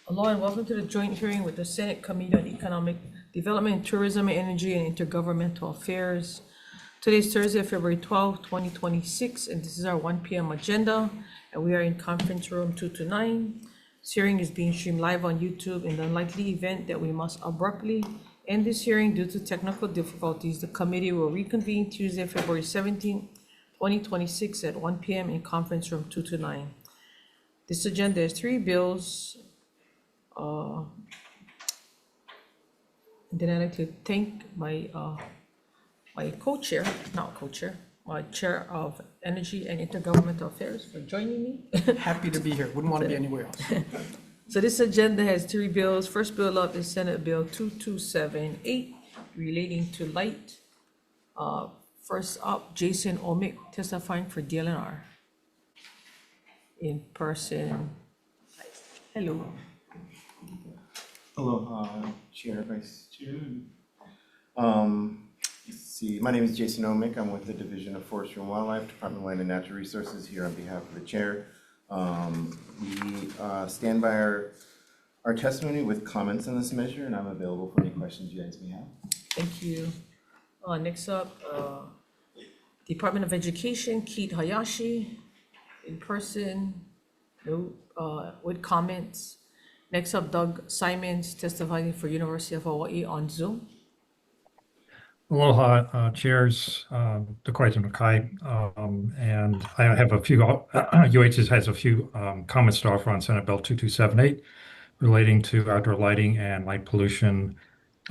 Hello and welcome to the joint hearing with the Senate Committee on Economic Development, Tourism, Energy, and Intergovernmental Affairs. Today is Thursday, February 12, 2026, and this is our 1 p.m. agenda, and we are in conference room 229. This hearing is being streamed live on YouTube. In the unlikely event that we must abruptly end this hearing due to technical difficulties, the committee will reconvene Tuesday, February 17, 2026 at 1 p.m. in conference room 229. This agenda has three bills. And then I'd like to thank my my co-chair, not co-chair, my chair of Energy and Intergovernmental Affairs for joining me. Happy to be here. Wouldn't want to be anywhere else. So this agenda has three bills. First bill up is Senate Bill 2278 relating to light. First up, Jason Omick testifying for DLNR in person. Hello. Hello, Chair, Vice Chair. Let's see. My name is Jason Omick. I'm with the Division of Forestry and Wildlife, Department of Land and Natural Resources, here on behalf of the Chair. We stand by our testimony with comments on this measure, and I'm available for any questions you guys may have. Thank you. Next up, Department of Education, Keith Hayashi, in person, no, with comments. Next up, Doug Simons testifying for University of Hawaii on Zoom. Aloha, chairs, Dequaita Makai, and I have a few, UHS has a few comments to offer on Senate Bill 2278 relating to outdoor lighting and light pollution.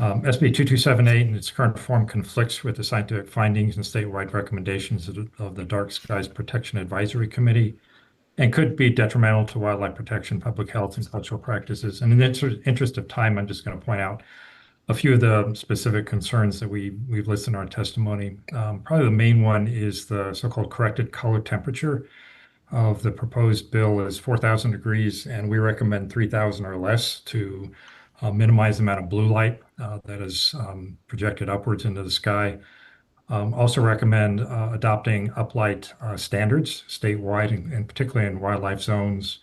SB 2278 in its current form conflicts with the scientific findings and statewide recommendations of the Dark Skies Protection Advisory Committee, and could be detrimental to wildlife protection, public health, and cultural practices. And in the interest of time, I'm just going to point out a few of the specific concerns that we've listed in our testimony. Probably the main one is the so-called corrected color temperature of the proposed bill is 4,000 degrees, and we recommend 3,000 or less to minimize the amount of blue light that is projected upwards into the sky. Also recommend adopting uplight standards statewide, and particularly in wildlife zones.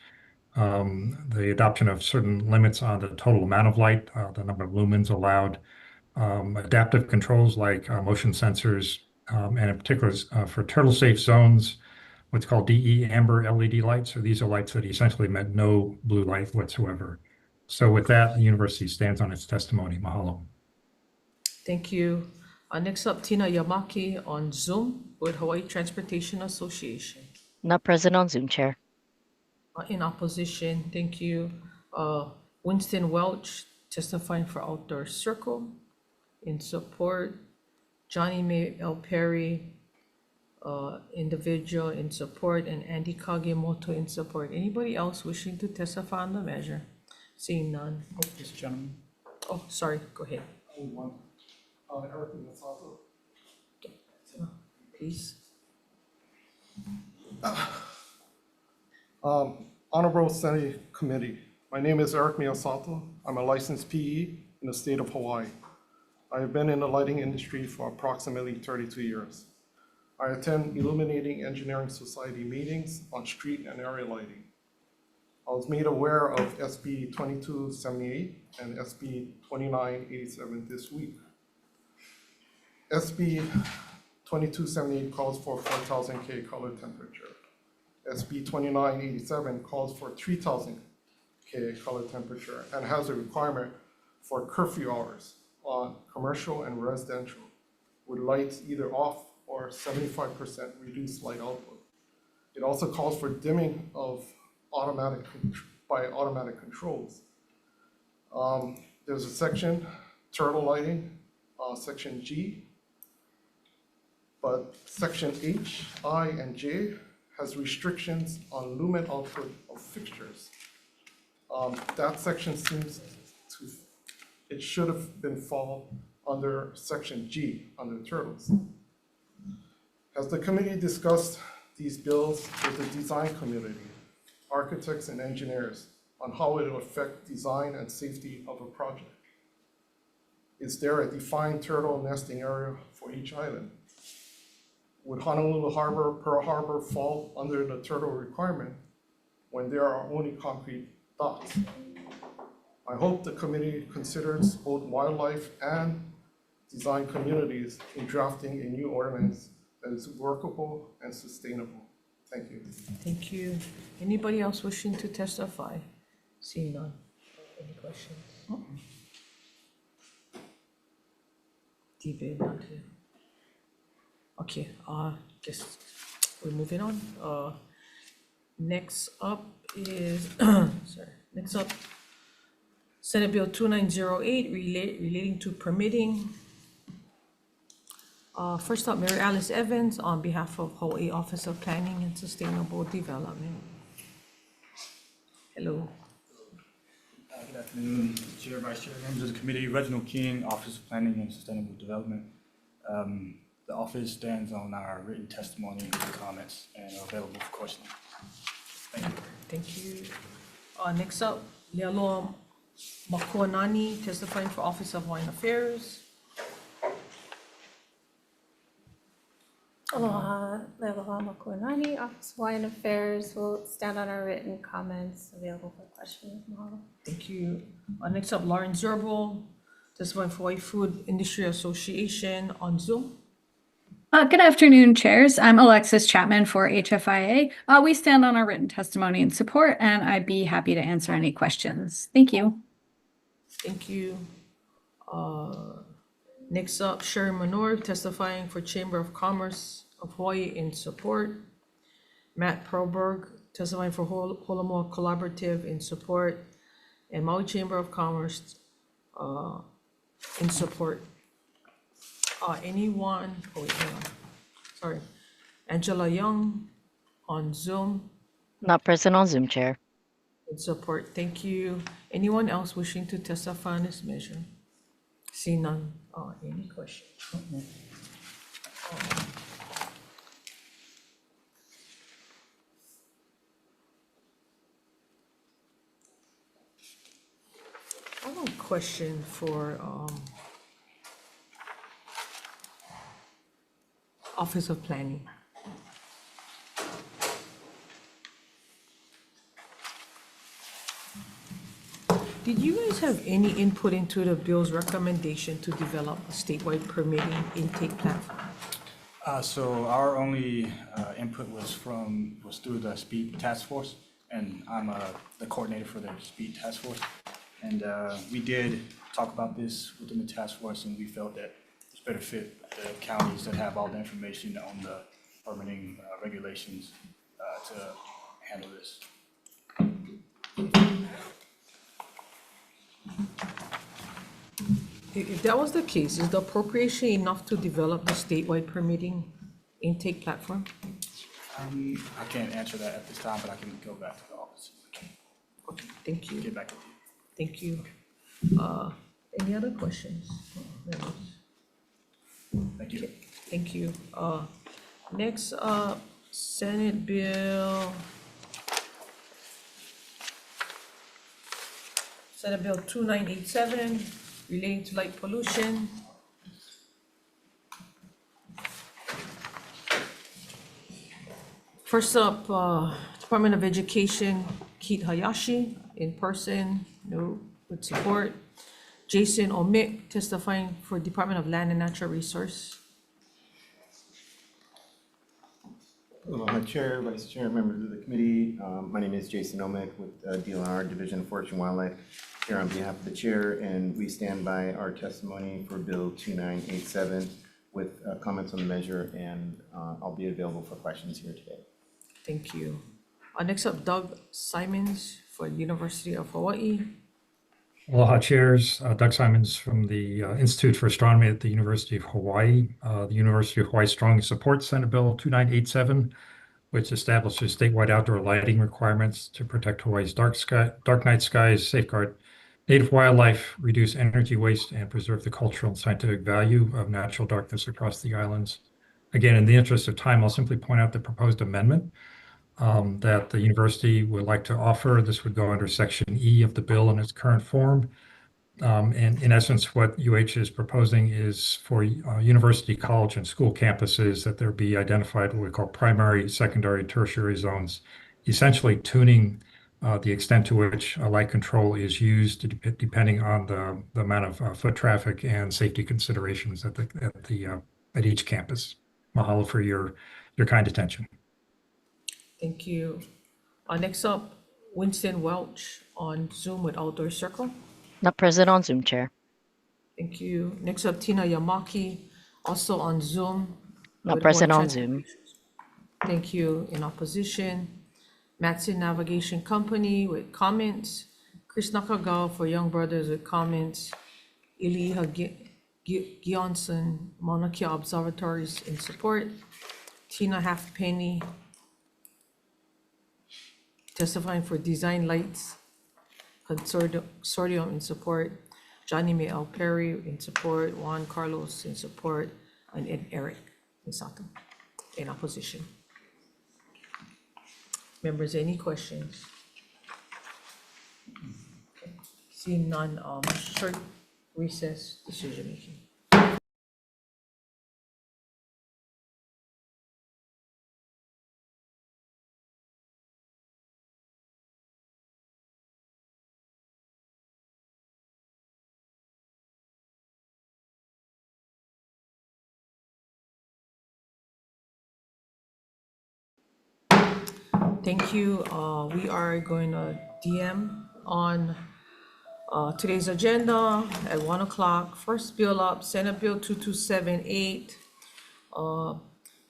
The adoption of certain limits on the total amount of light, the number of lumens allowed, adaptive controls like motion sensors, and in particular for turtle safe zones, what's called DE amber LED lights. So these are lights that essentially meant no blue light whatsoever. So with that, the university stands on its testimony. Mahalo. Thank you. Next up, Tina Yamaki on Zoom with Hawaii Transportation Association. Not present on Zoom, Chair. In opposition, thank you. Winston Welch testifying for Outdoor Circle. In support, Johnny May L. Perry, individual in support, and Andy Kagemoto in support. Anybody else wishing to testify on the measure? Seeing none. This gentleman. Oh, sorry, go ahead. Please. Honorable Senate Committee, my name is Eric Miyasato. I'm a licensed PE in the state of Hawaii. I have been in the lighting industry for approximately 32 years. I attend Illuminating Engineering Society meetings on street and area lighting. I was made aware of SB 2278 and SB 2987 this week. SB 2278 calls for 4,000 K color temperature. SB 2987 calls for 3,000 K color temperature and has a requirement for curfew hours on commercial and residential with lights either off or 75% reduced light output. It also calls for dimming of by automatic controls. There's a section, turtle lighting, section G, but section H, I, and J has restrictions on lumen output of fixtures. That section seems to, it should have been fall under section G, under turtles. Has the committee discussed these bills with the design community, architects and engineers, on how it will affect design and safety of a project? Is there a defined turtle nesting area for each island? Would Honolulu Harbor, Pearl Harbor fall under the turtle requirement when there are only concrete dots? I hope the committee considers both wildlife and design communities in drafting a new ordinance that is workable and sustainable. Thank you. Thank you. Anybody else wishing to testify? Seeing none. Any questions? Debate not here. Okay, guess we're moving on. Next up is, next up, Senate Bill 2908 relating to permitting. First up, Mary Alice Evans on behalf of Hawaii Office of Planning and Sustainable Development. Hello. Good afternoon, Chair, Vice Chair, members of the committee. Reginald King, Office of Planning and Sustainable Development. The office stands on our written testimony and comments and are available for questioning. Thank you. Thank you. Next up, Lealoa Makuanani testifying for Office of Hawaiian Affairs. Aloha, Lealoha Makuanani, Office of Hawaiian Affairs. Will stand on our written comments available for questions. Mahalo. Thank you. Next up, Lauren Zerbel testifying for Hawaii Food Industry Association on Zoom. Good afternoon, chairs. I'm Alexis Chapman for HFIA. We stand on our written testimony and support, and I'd be happy to answer any questions. Thank you. Thank you. Next up, Sherry Manor testifying for Chamber of Commerce of Hawaii in support. Matt Perlberg testifying for Holomoa Collaborative in support. And Maui Chamber of Commerce in support. Anyone, oh wait, hang on. Sorry. Angela Young on Zoom Not present on Zoom, Chair. in support. Thank you. Anyone else wishing to testify on this measure? See none. Any questions? I have a question for Office of Planning. Did you guys have any input into the bill's recommendation to develop a statewide permitting intake platform? So our only input was through the speed task force, and I'm the coordinator for the speed task force. And we did talk about this within the task force, and we felt that it's better fit the counties that have all the information on the permitting regulations to handle this. If that was the case, is the appropriation enough to develop the statewide permitting intake platform? I can't answer that at this time, but I can go back to the office. Okay, thank you. Get back with you. Thank you. Any other questions? Thank you. Thank you. Next up, Senate Bill 2987 relating to light pollution. First up, Department of Education, Keith Hayashi, in person, no, with support. Jason Omik testifying for Department of Land and Natural Resource. Aloha Chair, Vice Chair, members of the committee. My name is Jason Omick with DLNR, Division of Forestry and Wildlife, here on behalf of the chair, and we stand by our testimony for Bill 2987 with comments on the measure, and I'll be available for questions here today. Thank you. Next up, Doug Simons for University of Hawaii. Aloha chairs, Doug Simons from the Institute for Astronomy at the University of Hawaii. The University of Hawaii strongly supports Senate Bill 2987, which establishes statewide outdoor lighting requirements to protect Hawaii's dark night skies, safeguard native wildlife, reduce energy waste, and preserve the cultural and scientific value of natural darkness across the islands. Again, in the interest of time, I'll simply point out the proposed amendment that the university would like to offer. This would go under Section E of the bill in its current form. And in essence, what UH is proposing is for university, college, and school campuses that there be identified what we call primary, secondary, tertiary zones, essentially tuning the extent to which light control is used depending on the amount of foot traffic and safety considerations at each campus. Mahalo for your kind attention. Thank you. Next up, Winston Welch on Zoom with Outdoor Circle. Not present on Zoom, Chair. Thank you. Next up, Tina Yamaki, also on Zoom. Not with present Hawaii on Zoom. Thank you. In opposition, Matson Navigation Company with comments. Chris Nakagawa for Young Brothers with comments. Iliha Gionson, Mauna Kea Observatories in support. Tina Halfpenny testifying for Design Lights Consortium in support. Johnny May L. Perry in support. Juan Carlos in support. And Ed Eric Misato in opposition. Members, any questions? Seeing none, short recess decision making. Thank you. We are going to DM on today's agenda at 1 o'clock. First bill up, Senate Bill 2278.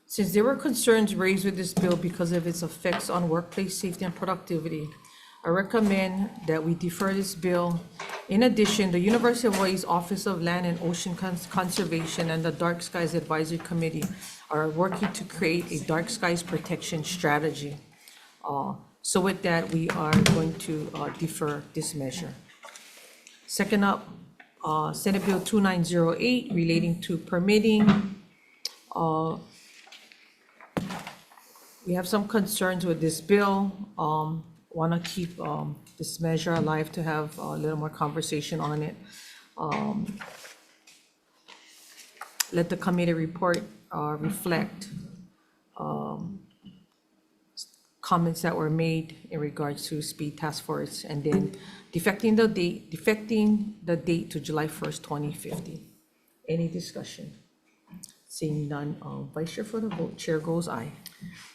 Since there were concerns raised with this bill because of its effects on workplace safety and productivity, I recommend that we defer this bill. In addition, the University of Hawaii's Office of Land and Ocean Conservation and the Dark Skies Advisory Committee are working to create a dark skies protection strategy. So with that, we are going to defer this measure. Second up, Senate Bill 2908 relating to permitting. We have some concerns with this bill. Want to keep this measure alive to have a little more conversation on it. Let the committee report reflect comments that were made in regards to speed task force, and then defecting the date to July 1st, 2050. Any discussion? Seeing none, Vice Chair for the vote, Chair goes aye.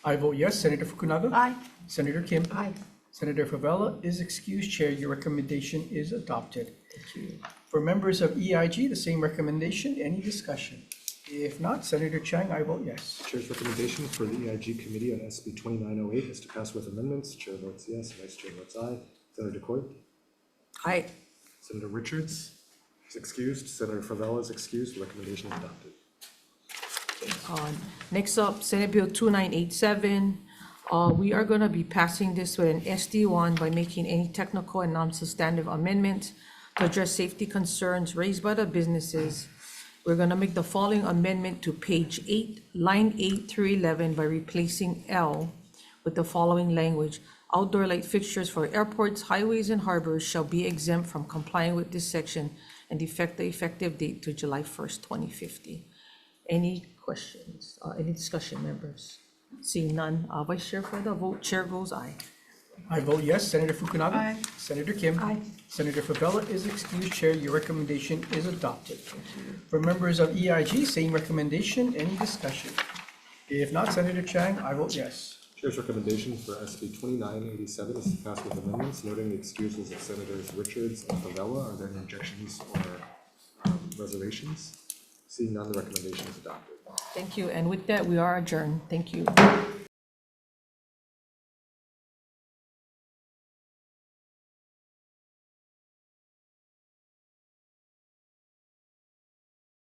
I vote yes. Senator Fukunaga? Aye. Senator Kim? Aye. Senator Favela is excused. Chair, your recommendation is adopted. Thank you. For members of EIG, the same recommendation. Any discussion? If not, Senator Chang, I vote yes. Chair's recommendation for the EIG Committee on SB 2908 is to pass with amendments. Chair votes yes, Vice Chair votes aye. Senator Coit? Aye. Senator Richards is excused. Senator Favela is excused. The recommendation is adopted. Next up, Senate Bill 2987. We are going to be passing this with an SD1 by making any technical and non-substantive amendments to address safety concerns raised by the businesses. We're going to make the following amendment to page 8, line 8 through 11 by replacing L with the following language. Outdoor light fixtures for airports, highways, and harbors shall be exempt from complying with this section and defect the effective date to July 1st, 2050. Any questions? Any discussion, members? Seeing none, Vice Chair for the vote, Chair goes aye. I vote yes. Senator Fukunaga? Aye. Senator Kim? Aye. Senator Favela is excused. Chair, your recommendation is adopted. For members of EIG, same recommendation. Any discussion? If not, Senator Chang, I vote yes. Chair's recommendation for SB 2987 is to pass with amendments, noting the excuses of Senators Richards and Favela. Are there any objections or reservations? Seeing none, the recommendation is adopted. Thank you, and with that, we are adjourned. Thank you.